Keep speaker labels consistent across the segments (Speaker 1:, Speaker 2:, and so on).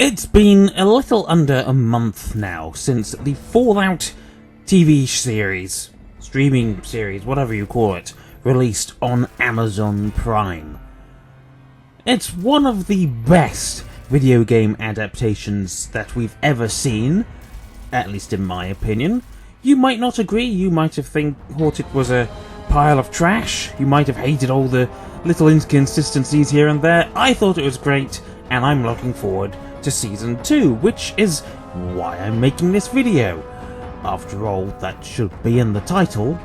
Speaker 1: It's been a little under a month now since the Fallout TV series, streaming series, whatever you call it, released on Amazon Prime. It's one of the best video game adaptations that we've ever seen, at least in my opinion. You might not agree, you might have thought it was a pile of trash, you might have hated all the little inconsistencies here and there. I thought it was great, and I'm looking forward to Season 2, which is why I'm making this video. After all, that should be in the title.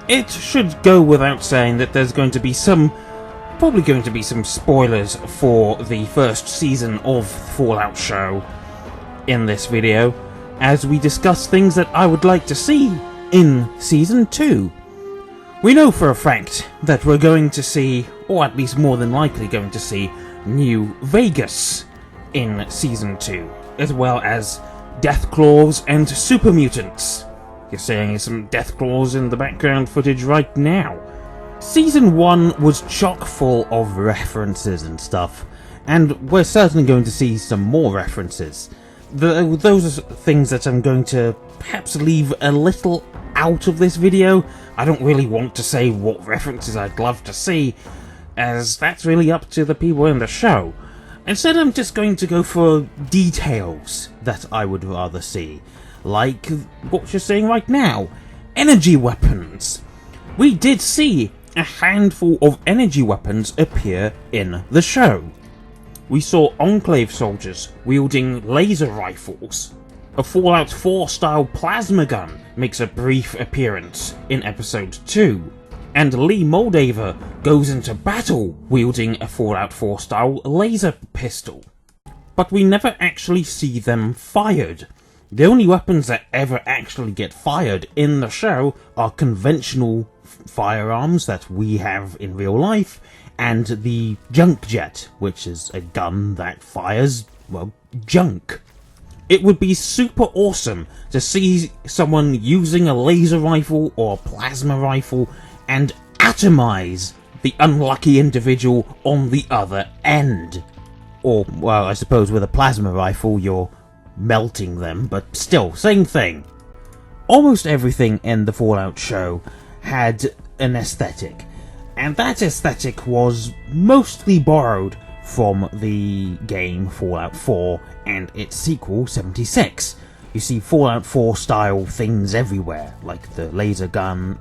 Speaker 1: It should go without saying that there's going to be probably going to be some spoilers for the first season of Fallout show in this video, as we discuss things that I would like to see in Season 2. We know for a fact that we're going to see, or at least more than likely going to see, New Vegas in Season 2, as well as Deathclaws and Super Mutants. You're seeing some Deathclaws in the background footage right now. Season 1 was chock full of references and stuff, and we're certainly going to see some more references. Those are things that I'm going to perhaps leave a little out of this video. I don't really want to say what references I'd love to see, as that's really up to the people in the show. Instead, I'm just going to go for details that I would rather see, like what you're seeing right now, energy weapons. We did see a handful of energy weapons appear in the show. We saw Enclave soldiers wielding laser rifles. A Fallout 4 style plasma gun makes a brief appearance in episode 2. And Lee Moldaver goes into battle wielding a Fallout 4 style laser pistol. But we never actually see them fired. The only weapons that ever actually get fired in the show are conventional firearms that we have in real life, and the junk jet, which is a gun that fires, well, junk. It would be super awesome to see someone using a laser rifle or a plasma rifle and atomize the unlucky individual on the other end. Or, well, I suppose with a plasma rifle you're melting them, but still, same thing. Almost everything in the Fallout show had an aesthetic, and that aesthetic was mostly borrowed from the game Fallout 4 and its sequel 76. You see Fallout 4 style things everywhere, like the laser gun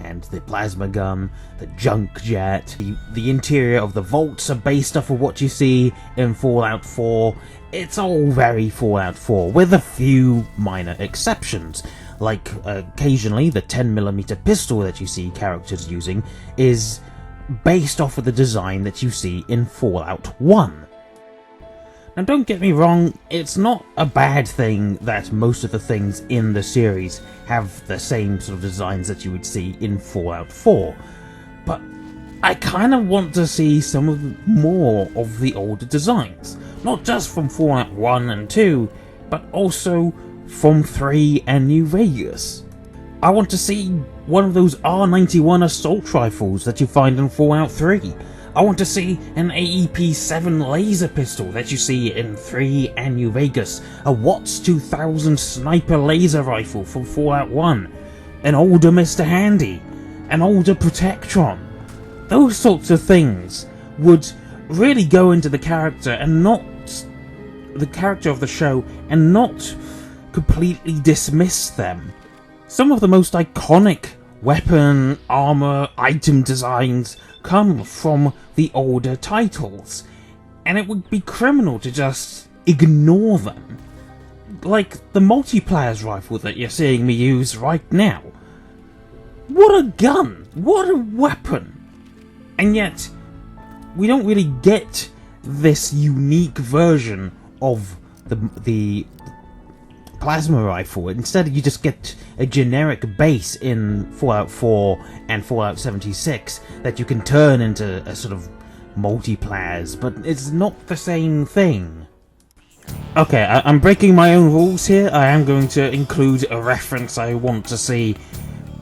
Speaker 1: and the plasma gun, the junk jet. The interior of the vaults are based off of what you see in Fallout 4. It's all very Fallout 4, with a few minor exceptions. Like, occasionally the 10mm pistol that you see characters using is based off of the design that you see in Fallout 1. Now don't get me wrong, it's not a bad thing that most of the things in the series have the same sort of designs that you would see in Fallout 4, but I kind of want to see more of the older designs, not just from Fallout 1 and 2, but also from 3 and New Vegas. I want to see one of those R91 assault rifles that you find in Fallout 3. I want to see an AEP-7 laser pistol that you see in 3 and New Vegas, a Watts 2000 sniper laser rifle from Fallout 1, an older Mr. Handy, an older Protectron. Those sorts of things would really go into the character and not the character of the show and not completely dismiss them. Some of the most iconic weapon, armor, item designs come from the older titles, and it would be criminal to just ignore them. Like the multiplayer's rifle that you're seeing me use right now. What a gun! What a weapon! And yet, we don't really get this unique version of the plasma rifle. Instead, you just get a generic base in Fallout 4 and Fallout 76 that you can turn into a sort of multiplayers, but it's not the same thing. Okay, I'm breaking my own rules here. I am going to include a reference I want to see,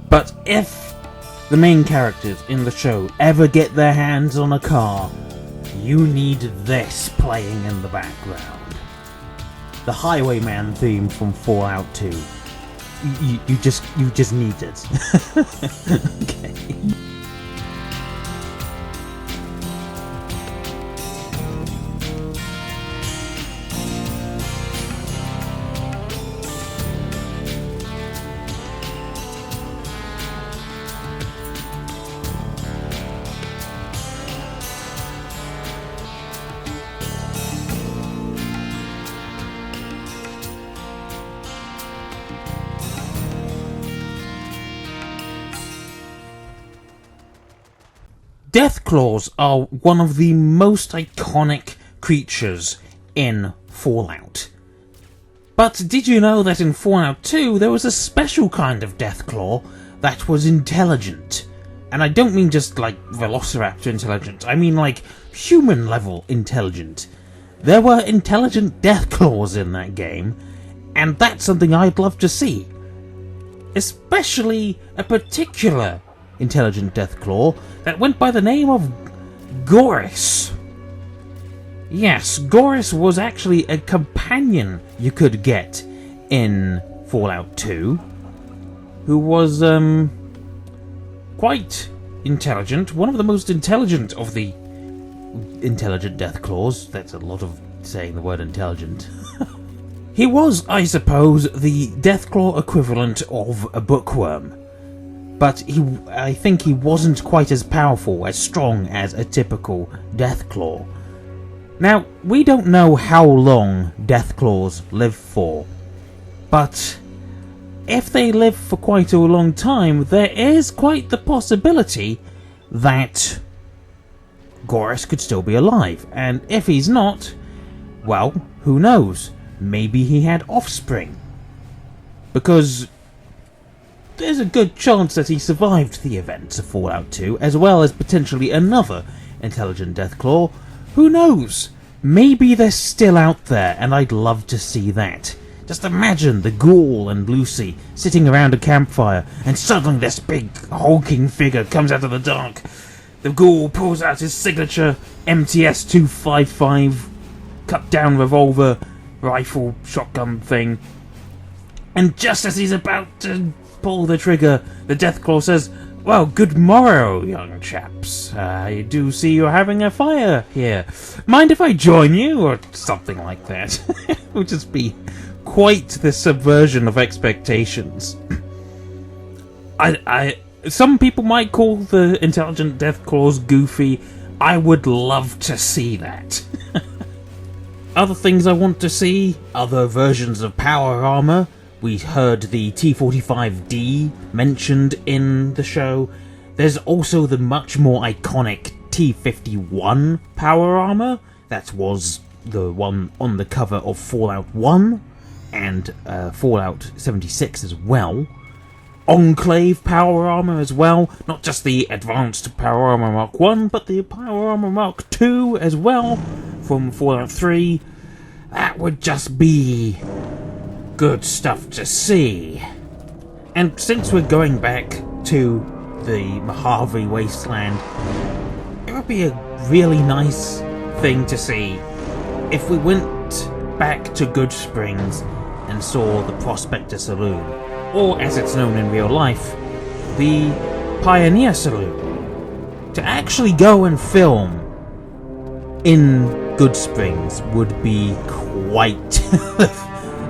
Speaker 1: but if the main characters in the show ever get their hands on a car, you need this playing in the background. the Highwayman theme from Fallout 2. You just need it. Okay. Deathclaws are one of the most iconic creatures in Fallout. But did you know that in Fallout 2 there was a special kind of Deathclaw that was intelligent? And I don't mean just like Velociraptor intelligent, I mean like human level intelligent. There were intelligent Deathclaws in that game, and that's something I'd love to see. Especially a particular intelligent Deathclaw that went by the name of Goris. Yes, Goris was actually a companion you could get in Fallout 2, who was quite intelligent, one of the most intelligent of the intelligent Deathclaws. That's a lot of saying the word intelligent. He was, I suppose, the Deathclaw equivalent of a bookworm. But I think he wasn't quite as powerful, as strong as a typical Deathclaw. Now, we don't know how long Deathclaws live for, but if they live for quite a long time, there is quite the possibility that Goris could still be alive, and if he's not, well, who knows? Maybe he had offspring. Because there's a good chance that he survived the events of Fallout 2, as well as potentially another intelligent Deathclaw. Who knows? Maybe they're still out there, and I'd love to see that. Just imagine the Ghoul and Lucy sitting around a campfire, and suddenly this big hulking figure comes out of the dark. The Ghoul pulls out his signature MTS-255 cut-down revolver, rifle, shotgun thing, and just as he's about to pull the trigger, the Deathclaw says, "Well, good morrow, young chaps. I do see you're having a fire here. Mind if I join you?" Or something like that. It would just be quite the subversion of expectations. Some people might call the intelligent Deathclaws goofy. I would love to see that. Other things I want to see, other versions of power armor. We heard the T-45D mentioned in the show. There's also the much more iconic T-51 power armor. That was the one on the cover of Fallout 1 and Fallout 76 as well. Enclave power armor as well. Not just the Advanced Power Armor Mark 1, but the Power Armor Mark 2 as well from Fallout 3. That would just be good stuff to see. And since we're going back to the Mojave Wasteland, it would be a really nice thing to see if we went back to Good Springs and saw the Prospector Saloon, or as it's known in real life, the Pioneer Saloon. To actually go and film in Good Springs would be quite...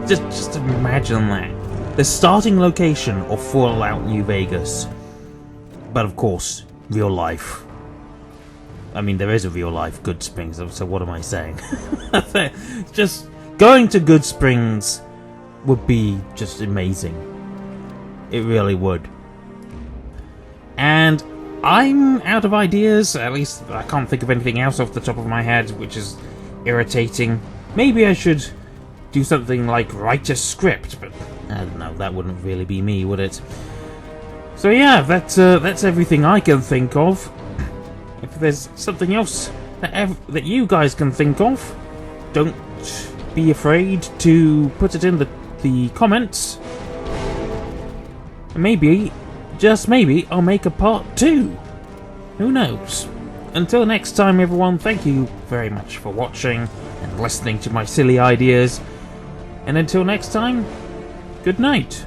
Speaker 1: just imagine that. The starting location of Fallout New Vegas. But of course, real life. I mean, there is a real life Good Springs, so what am I saying? Just going to Good Springs would be just amazing. It really would. And I'm out of ideas. At least I can't think of anything else off the top of my head, which is irritating. Maybe I should do something like write a script, but I don't know, that wouldn't really be me, would it? So yeah, that's everything I can think of. If there's something else that you guys can think of, don't be afraid to put it in the comments. Maybe, just maybe, I'll make a part 2. Who knows? Until next time, everyone, thank you very much for watching and listening to my silly ideas. And until next time, good night.